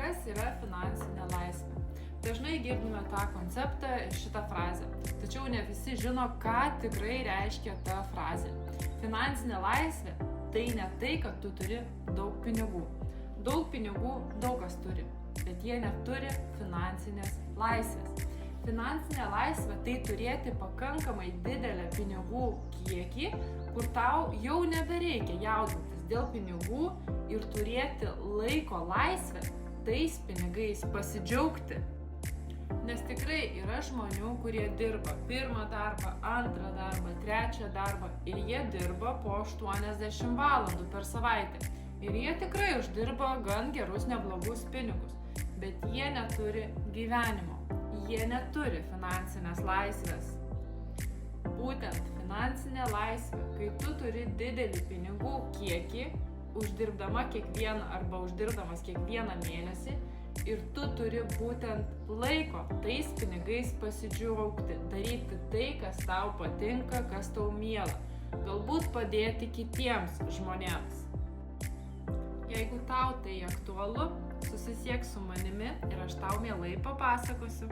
Kas yra finansinė laisvė? Dažnai girdime tą konceptą ir šitą frazę, tačiau ne visi žino, ką tikrai reiškia ta frazė. Finansinė laisvė tai ne tai, kad tu turi daug pinigų. Daug pinigų daug kas turi, bet jie neturi finansinės laisvės. Finansinė laisvė tai turėti pakankamai didelę pinigų kiekį, kur tau jau nebereikia jaudintis dėl pinigų ir turėti laiko laisvę tais pinigais pasidžiaugti. Nes tikrai yra žmonių, kurie dirba pirmą darbą, antrą darbą, trečią darbą ir jie dirba po 80 valandų per savaitę. Ir jie tikrai uždirba gan gerus, neblogus pinigus, bet jie neturi gyvenimo. Jie neturi finansinės laisvės. Būtent finansinė laisvė, kai tu turi didelį pinigų kiekį, uždirbdamas kiekvieną mėnesį ir tu turi būtent laiko tais pinigais pasidžiaugti, daryti tai, kas tau patinka, kas tau miela, galbūt padėti kitiems žmonėms. Jeigu tau tai aktualu, susisiek su manimi ir aš tau mielai papasakosiu.